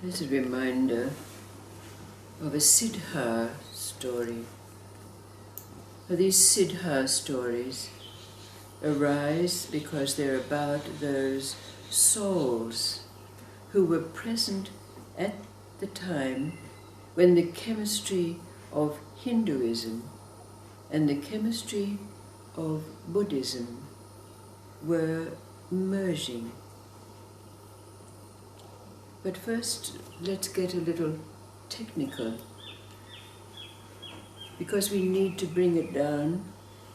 There's a reminder of a Siddha story. These Siddha stories arise because they're about those souls who were present at the time when the chemistry of Hinduism and the chemistry of Buddhism were merging. But first, let's get a little technical, because we need to bring it down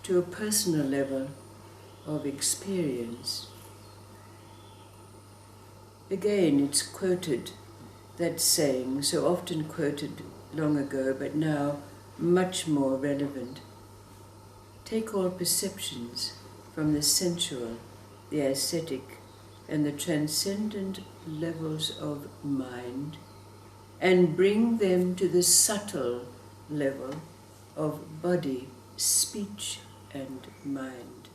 to a personal level of experience. Again, it's quoted, that saying, so often quoted long ago, but now much more relevant. Take all perceptions from the sensual, the aesthetic, and the transcendent levels of mind, and bring them to the subtle level of body, speech, and mind.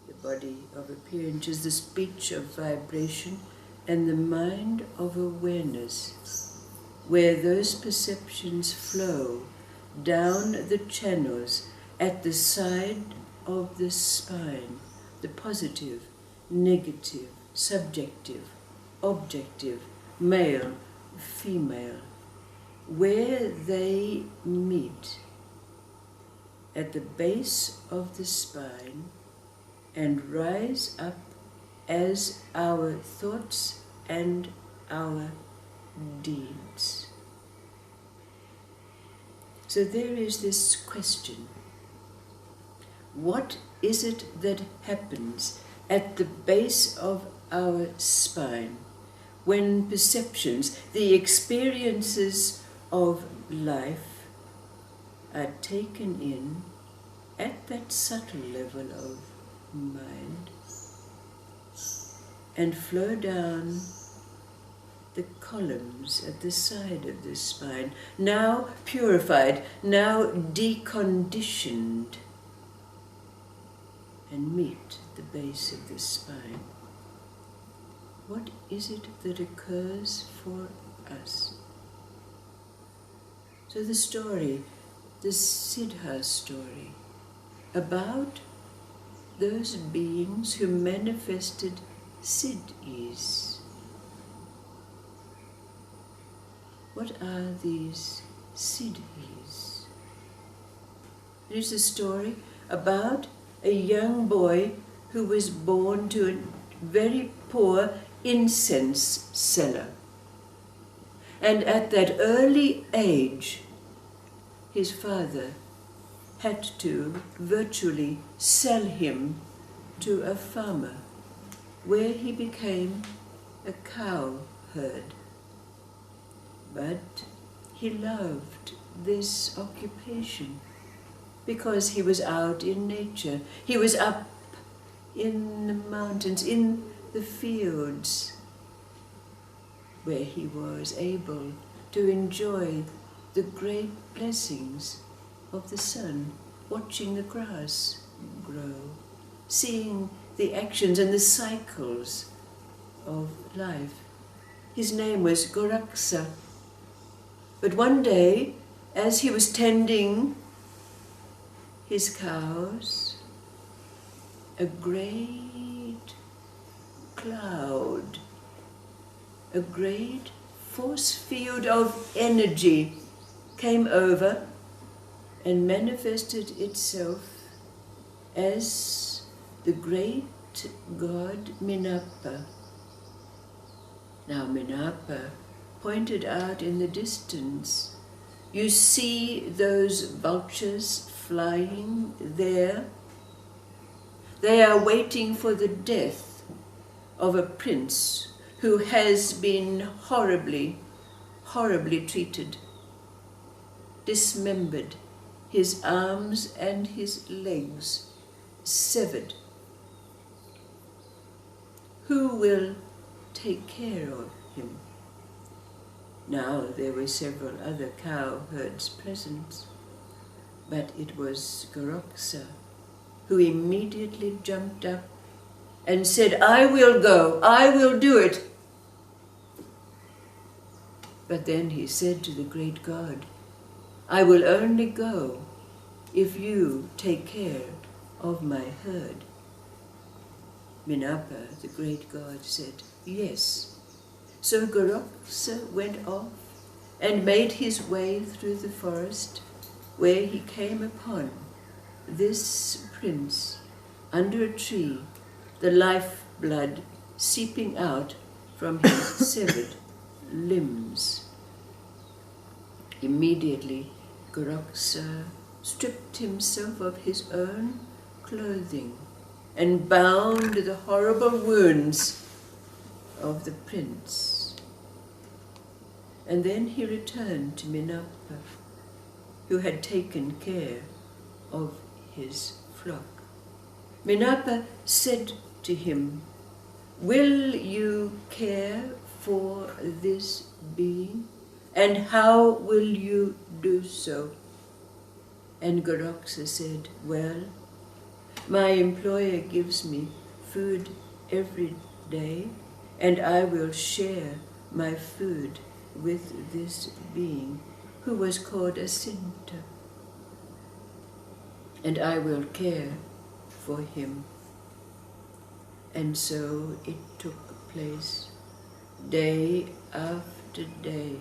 The body of appearance is the speech of vibration, and the mind of awareness, where those perceptions flow down the channels at the side of the spine, the positive, negative, subjective, objective, male, female, where they meet at the base of the spine and rise up as our thoughts and our deeds. So there is this question: what is it that happens at the base of our spine when perceptions, the experiences of life, are taken in at that subtle level of mind and flow down the columns at the side of the spine, now purified, now deconditioned, and meet the base of the spine? What is it that occurs for us? So the story, the Siddha story, about those beings who manifested Siddhis. What are these Siddhis? It is a story about a young boy who was born to a very poor incense seller. And at that early age, his father had to virtually sell him to a farmer, where he became a cowherd. But he loved this occupation because he was out in nature. He was up in the mountains, in the fields, where he was able to enjoy the great blessings of the sun, watching the grass grow, seeing the actions and the cycles of life. His name was Goraksa. But one day, as he was tending his cows, a great cloud, a great force field of energy came over and manifested itself as the great god Minapa. Now Minapa pointed out in the distance, you see those vultures flying there? They are waiting for the death of a prince who has been horribly, horribly treated, dismembered, his arms and his legs severed. Who will take care of him? Now there were several other cowherds present, but it was Goraksa who immediately jumped up and said, I will go, I will do it. But then he said to the great god, I will only go if you take care of my herd. Minapa, the great god, said, yes. So Garoxa went off and made his way through the forest, where he came upon this prince under a tree, the lifeblood seeping out from his severed limbs. Immediately, Garoxa stripped himself of his own clothing and bound the horrible wounds of the prince. And then he returned to Minapa, who had taken care of his flock. Minapa said to him, will you care for this being? And how will you do so? And Garoxa said, well, my employer gives me food every day, and I will share my food with this being, who was called Asinta, and I will care for him. And so it took place, day after day,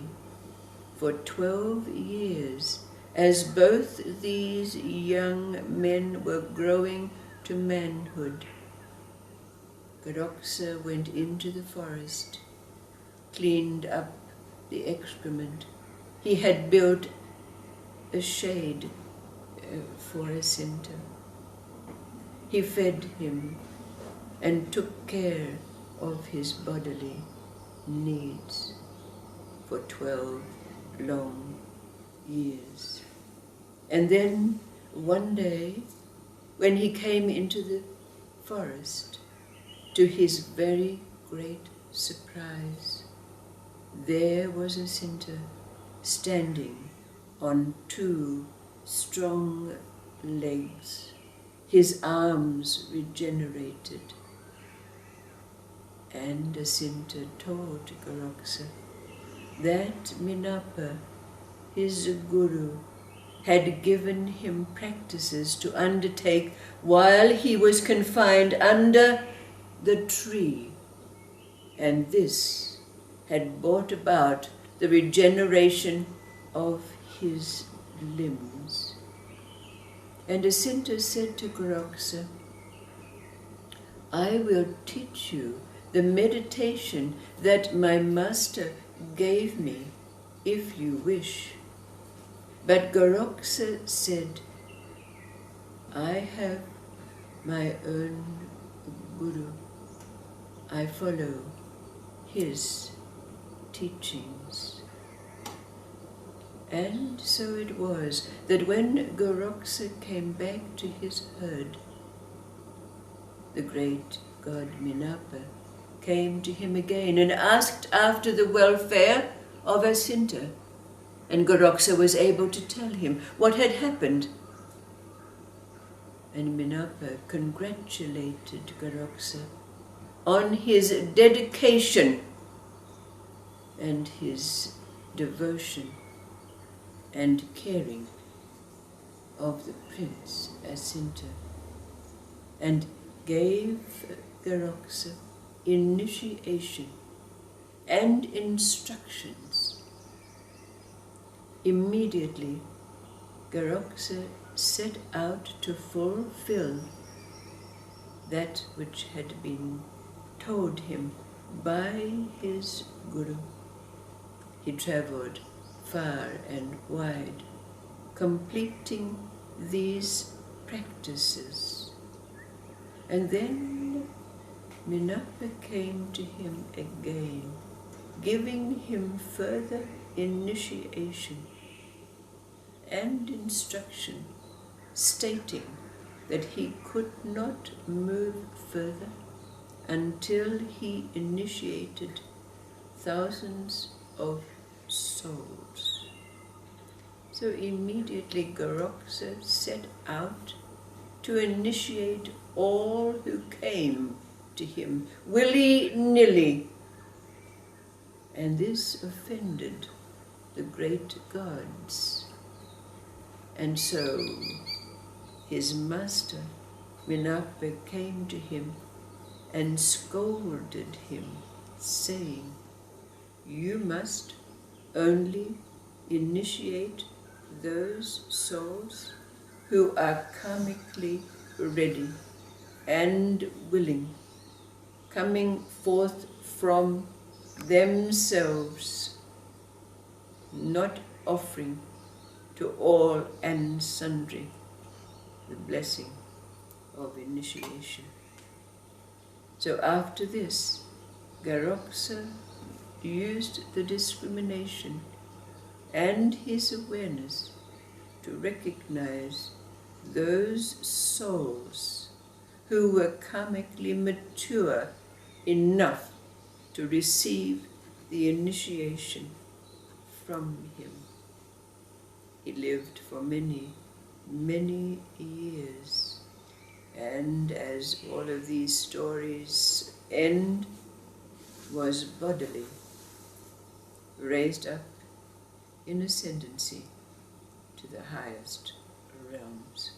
for 12 years, as both these young men were growing to manhood. Garoxa went into the forest, cleaned up the excrement. He had built a shade for Asinta. He fed him and took care of his bodily needs for 12 long years. And then one day, when he came into the forest, to his very great surprise, there was Asinta standing on 2 strong legs, his arms regenerated. And Asinta told Garoxa that Minapa, his guru, had given him practices to undertake while he was confined under the tree, and this had brought about the regeneration of his limbs. And Asinta said to Garoxa, I will teach you the meditation that my master gave me, if you wish. But Garoxa said, I have my own guru. I follow his teachings. And so it was that when Garoxa came back to his herd, the great god Minapa came to him again and asked after the welfare of Asinta. And Garoxa was able to tell him what had happened. And Minapa congratulated Garoxa on his dedication and his devotion and caring of the prince Asinta, and gave Garoxa initiation and instructions. Immediately, Garoxa set out to fulfill that which had been told him by his guru. He traveled far and wide, completing these practices. And then Minapa came to him again, giving him further initiation and instruction, stating that he could not move further until he initiated thousands of souls. So immediately Garoxa set out to initiate all who came to him willy-nilly, and this offended the great gods. And so his master, Minakpe, came to him and scolded him, saying, "You must only initiate those souls who are karmically ready and willing, coming forth from themselves, not offering to all and sundry the blessing of initiation." So after this, Garoksa used the discrimination and his awareness to recognize those souls who were karmically mature enough to receive the initiation from him. He lived for many, many years, and as all of these stories end, was bodily raised up in ascendancy to the highest realms.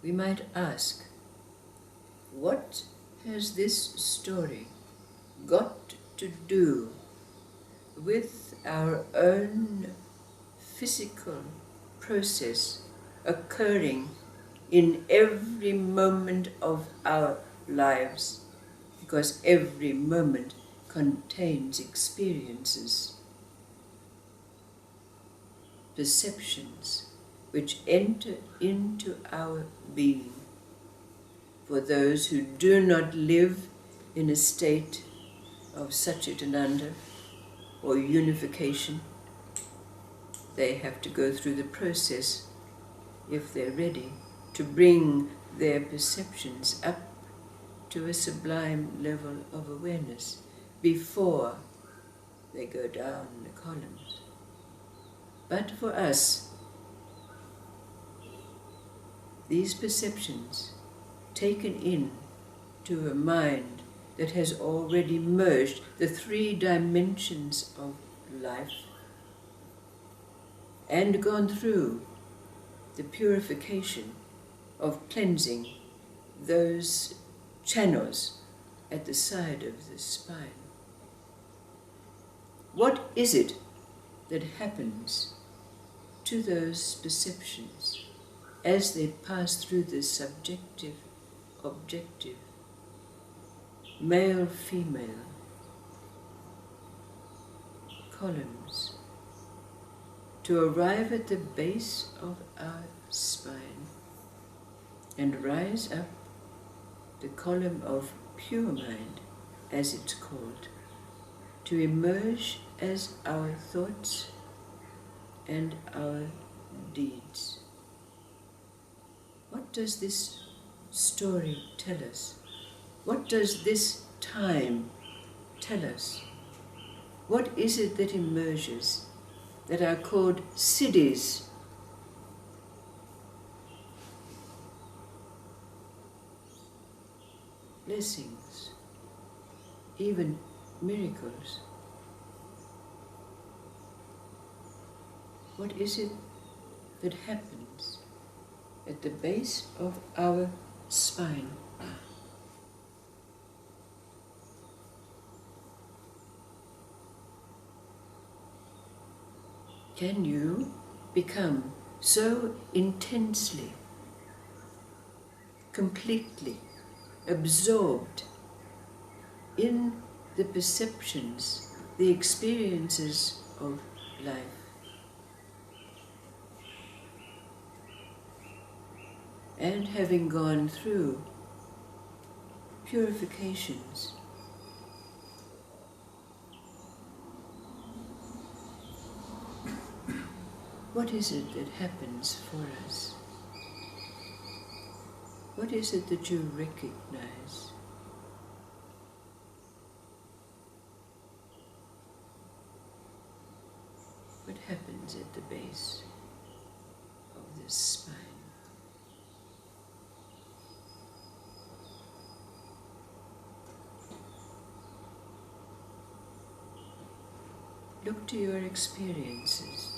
We might ask, what has this story got to do with our own physical process occurring in every moment of our lives? Because every moment contains experiences, perceptions which enter into our being. For those who do not live in a state of Satchitananda or unification, they have to go through the process, if they're ready, to bring their perceptions up to a sublime level of awareness before they go down the columns. But for us, these perceptions taken in to a mind that has already merged the 3 dimensions of life and gone through the purification of cleansing those channels at the side of the spine. What is it that happens to those perceptions as they pass through the subjective, objective, male, female columns to arrive at the base of our spine and rise up the column of pure mind, as it's called, to emerge as our thoughts and our deeds? What does this story tell us? What does this time tell us? What is it that emerges that are called siddhis? Blessings, even miracles. What is it that happens at the base of our spine? Can you become so intensely, completely absorbed in the perceptions, the experiences of life, and having gone through purifications, what is it that happens for us? What is it that you recognize? What happens at the base of this spine? Look to your experiences.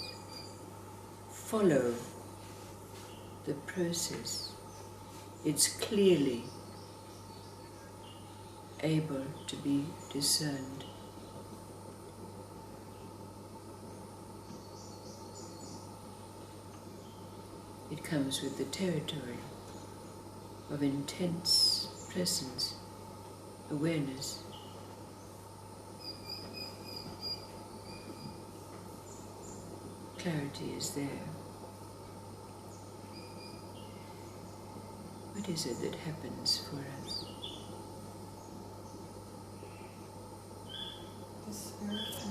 Follow the process. It's clearly able to be discerned. It comes with the territory of intense presence, awareness. Clarity is there. What is it that happens for us? The spirit